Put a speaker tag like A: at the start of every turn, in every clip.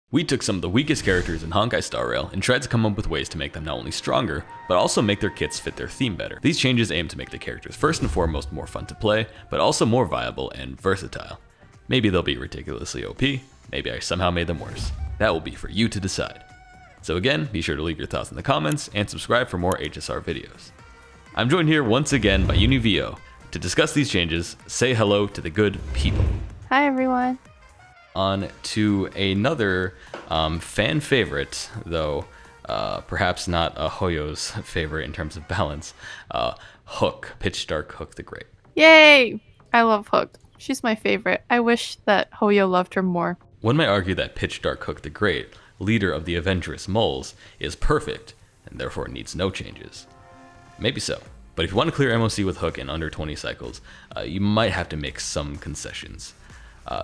A: We took some of the weakest characters in Honkai Star Rail and tried to come up with ways to make them not only stronger, but also make their kits fit their theme better. These changes aim to make the characters first and foremost more fun to play, but also more viable and versatile. Maybe they'll be ridiculously OP, maybe I somehow made them worse. That will be for you to decide. So again, be sure to leave your thoughts in the comments and subscribe for more HSR videos. I'm joined here once again by YuniVO to discuss these changes. Say hello to the good people.
B: Hi everyone.
A: On to another fan favorite, though perhaps not a Hoyo's favorite in terms of balance, Hook, Pitch Dark Hook the Great.
B: Yay! I love Hook. She's my favorite. I wish that Hoyo loved her more.
A: One might argue that Pitch Dark Hook the Great, leader of the Avengerous Moles, is perfect and therefore needs no changes. Maybe so, but if you want to clear MOC with Hook in under 20 cycles, you might have to make some concessions.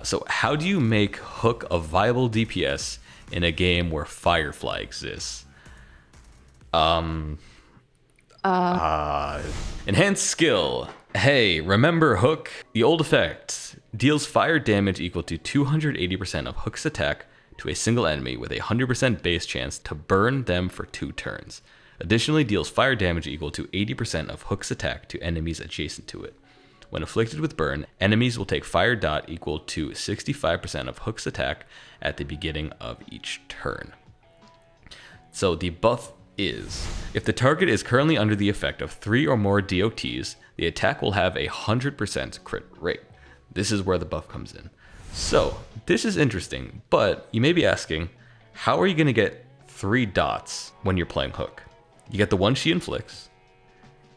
A: So how do you make Hook a viable DPS in a game where Firefly exists? Enhanced skill. Hey, remember Hook? The old effect deals fire damage equal to 280% of Hook's attack to a single enemy with a 100% base chance to burn them for 2 turns. Additionally, deals fire damage equal to 80% of Hook's attack to enemies adjacent to it. When afflicted with burn, enemies will take fire dot equal to 65% of Hook's attack at the beginning of each turn. So the buff is, if the target is currently under the effect of 3 or more DOTs, the attack will have a 100% crit rate. This is where the buff comes in. So this is interesting, but you may be asking, how are you going to get 3 dots when you're playing Hook? You get the one she inflicts.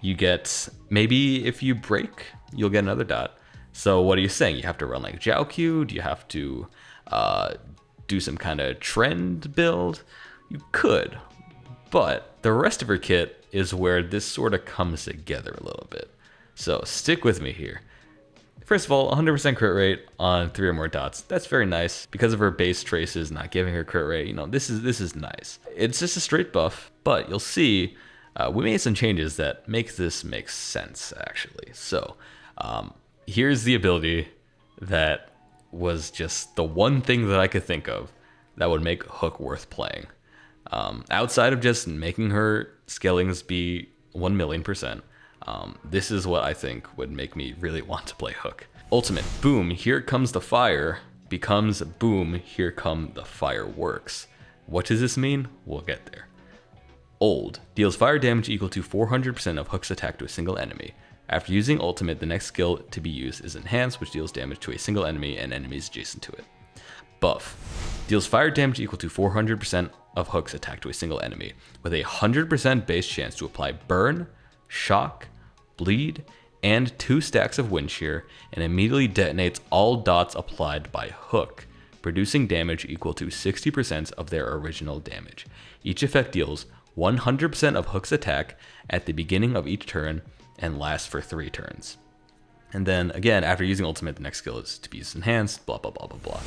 A: You get, maybe if you break, you'll get another dot. So what are you saying? You have to run like Jiaoqiu? Do you have to do some kind of trend build? You could, but the rest of her kit is where this sort of comes together a little bit. So stick with me here. First of all, 100% crit rate on 3 or more dots. That's very nice. Because of her base traces not giving her crit rate, you know, this is nice. It's just a straight buff, but you'll see we made some changes that make this make sense, actually. So here's the ability that was just the one thing that I could think of that would make Hook worth playing. Outside of just making her scalings be 1,000,000%, this is what I think would make me really want to play Hook. Ultimate, boom, here comes the fire, becomes boom, here come the fireworks. What does this mean? We'll get there. Old, deals fire damage equal to 400% of Hook's attack to a single enemy. After using ultimate, the next skill to be used is enhanced, which deals damage to a single enemy and enemies adjacent to it. Buff, deals fire damage equal to 400% of Hook's attack to a single enemy, with a 100% base chance to apply burn, shock, bleed, and 2 stacks of wind shear, and immediately detonates all dots applied by Hook, producing damage equal to 60% of their original damage. Each effect deals 100% of Hook's attack at the beginning of each turn and lasts for 3 turns. And then again, after using ultimate, the next skill is to be used enhanced, blah, blah, blah, blah, blah.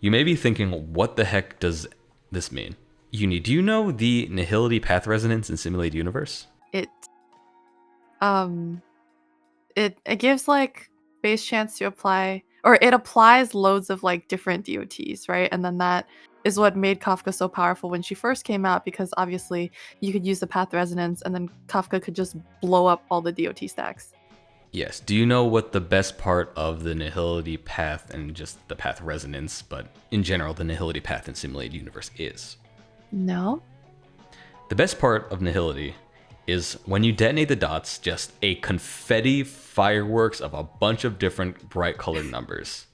A: You may be thinking, what the heck does this mean? Uni, do you know the nihility path resonance in Simulated Universe?
B: It gives like base chance to apply, or it applies loads of like different DOTs, right? And then that is what made Kafka so powerful when she first came out, because obviously you could use the path resonance and then Kafka could just blow up all the DOT stacks.
A: Yes. Do you know what the best part of the nihility path and just the path resonance, but in general the nihility path in Simulated Universe is?
B: No.
A: The best part of nihility is when you detonate the dots, just a confetti fireworks of a bunch of different bright colored numbers.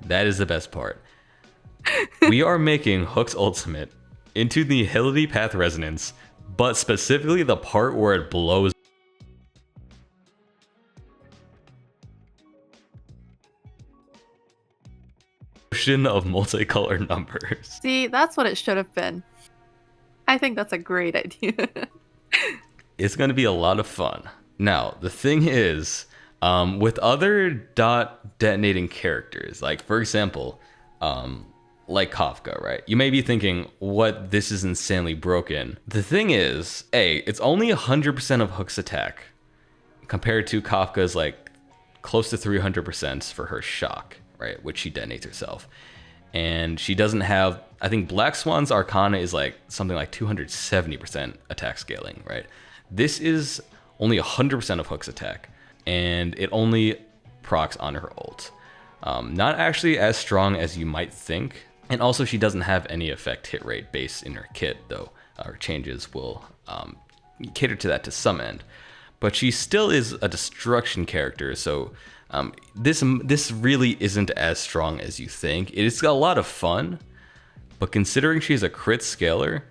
A: That is the best part. We are making Hook's ultimate into the nihility path resonance, but specifically the part where it blows of multicolored numbers.
B: See, that's what it should have been. I think that's a great idea.
A: It's going to be a lot of fun. Now, the thing is, with other dot detonating characters, like for example, like Kafka, right? You may be thinking, what, this is insanely broken. The thing is, it's only 100% of Hook's attack compared to Kafka's like close to 300% for her shock, right? Which she detonates herself. And she doesn't have, I think Black Swan's Arcana is like something like 270% attack scaling, right? This is only 100% of Hook's attack, and it only procs on her ult. Not actually as strong as you might think. And also she doesn't have any effect hit rate base in her kit, though her changes will cater to that to some end. But she still is a destruction character, so this really isn't as strong as you think. It's got a lot of fun, but considering she's a crit scaler,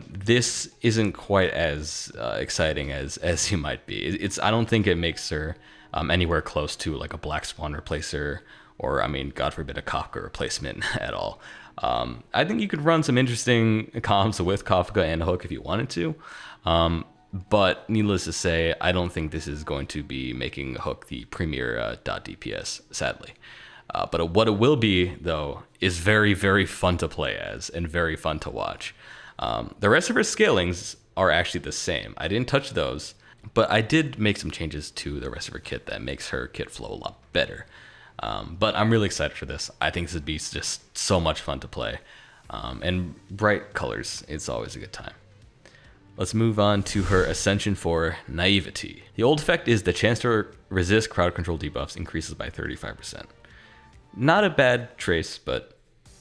A: this isn't quite as exciting as you might be. I don't think it makes her anywhere close to like a Black Swan replacer, or I mean, God forbid, a Kafka replacement at all. I think you could run some interesting comps with Kafka and Hook if you wanted to. But needless to say, I don't think this is going to be making Hook the premier .DPS, sadly. But what it will be, though, is very, very fun to play as and very fun to watch. The rest of her scalings are actually the same. I didn't touch those, but I did make some changes to the rest of her kit that makes her kit flow a lot better. But I'm really excited for this. I think this would be just so much fun to play. And bright colors, it's always a good time. Let's move on to her Ascension for Naivety. The old effect is the chance to resist crowd control debuffs increases by 35%. Not a bad trace, but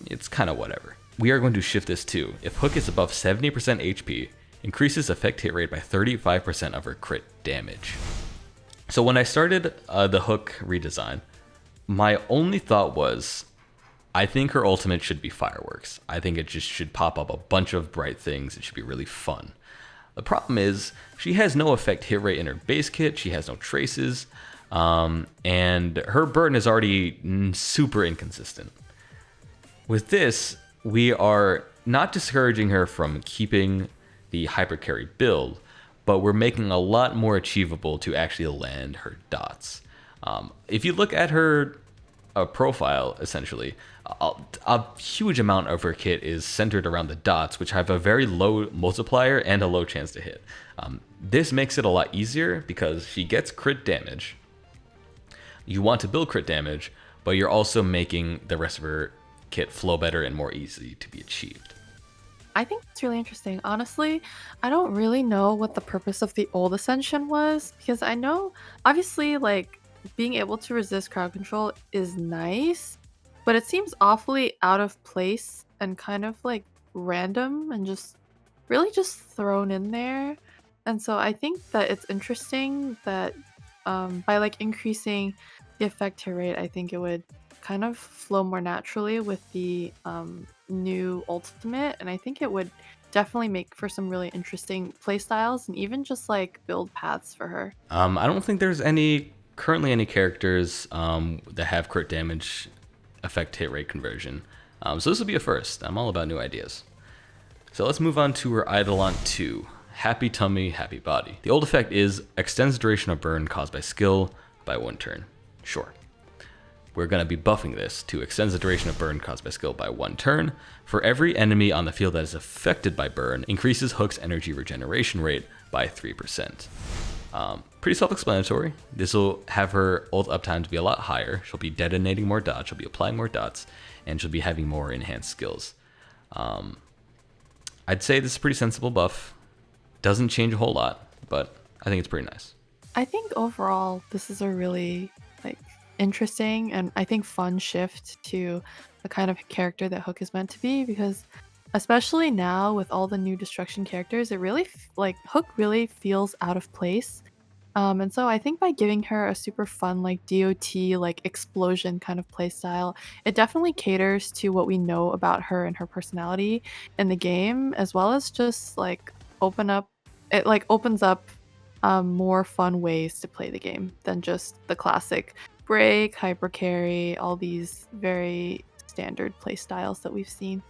A: it's kind of whatever. We are going to shift this too. If Hook is above 70% HP, increases effect hit rate by 35% of her crit damage. So when I started the Hook redesign, my only thought was, I think her ultimate should be fireworks. I think it just should pop up a bunch of bright things. It should be really fun. The problem is, she has no effect hit rate in her base kit, she has no traces, and her burn is already super inconsistent. With this, we are not discouraging her from keeping the hypercarry build, but we're making a lot more achievable to actually land her dots. If you look at her profile, essentially, a huge amount of her kit is centered around the dots, which have a very low multiplier and a low chance to hit. This makes it a lot easier because she gets crit damage. You want to build crit damage, but you're also making the rest of her kit flow better and more easy to be achieved.
B: I think it's really interesting. Honestly, I don't really know what the purpose of the old Ascension was, because I know, obviously, like, being able to resist crowd control is nice, but it seems awfully out of place and kind of like random and just really just thrown in there. And so I think that it's interesting that by like increasing the effect hit rate, I think it would kind of flow more naturally with the new ultimate, and I think it would definitely make for some really interesting playstyles and even just like build paths for her.
A: I don't think there's currently any characters that have crit damage effect hit rate conversion. So this will be a first. I'm all about new ideas. So let's move on to her Eidolon 2, Happy Tummy, Happy Body. The old effect is extends duration of burn caused by skill by 1 turn. Sure. We're going to be buffing this to extends the duration of burn caused by skill by 1 turn. For every enemy on the field that is affected by burn, increases Hook's energy regeneration rate by 3%. Pretty self-explanatory. This will have her ult uptime to be a lot higher. She'll be detonating more dots, she'll be applying more dots, and she'll be having more enhanced skills. I'd say this is a pretty sensible buff. Doesn't change a whole lot, but I think it's pretty nice.
B: I think overall this is a really like interesting and I think fun shift to the kind of character that Hook is meant to be, because especially now with all the new destruction characters, it really like Hook really feels out of place. And so I think by giving her a super fun like DOT like explosion kind of playstyle, it definitely caters to what we know about her and her personality in the game, as well as just like opens up more fun ways to play the game than just the classic break, hyper carry, all these very standard playstyles that we've seen.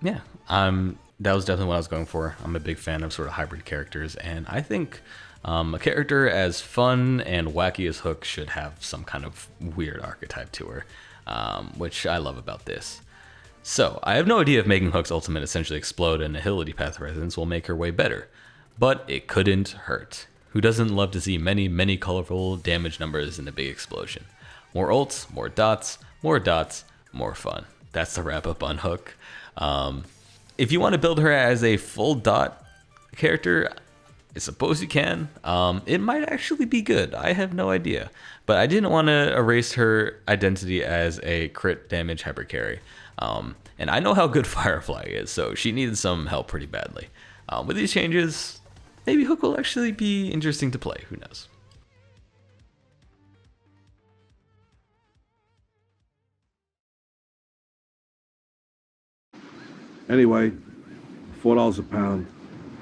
A: Yeah, that was definitely what I was going for. I'm a big fan of sort of hybrid characters, and I think a character as fun and wacky as Hook should have some kind of weird archetype to her, which I love about this. So, I have no idea if making Hook's ultimate essentially explode and Nihility Path Resonance will make her way better, but it couldn't hurt. Who doesn't love to see many, many colorful damage numbers in a big explosion? More ults, more dots, more fun. that's the wrap up on Hook. If you want to build her as a full dot character, I suppose you can. It might actually be good. I have no idea. But I didn't want to erase her identity as a crit damage hyper carry. And I know how good Firefly is, so she needed some help pretty badly. With these changes, maybe Hook will actually be interesting to play. Who knows?
C: Anyway, $4 a pound.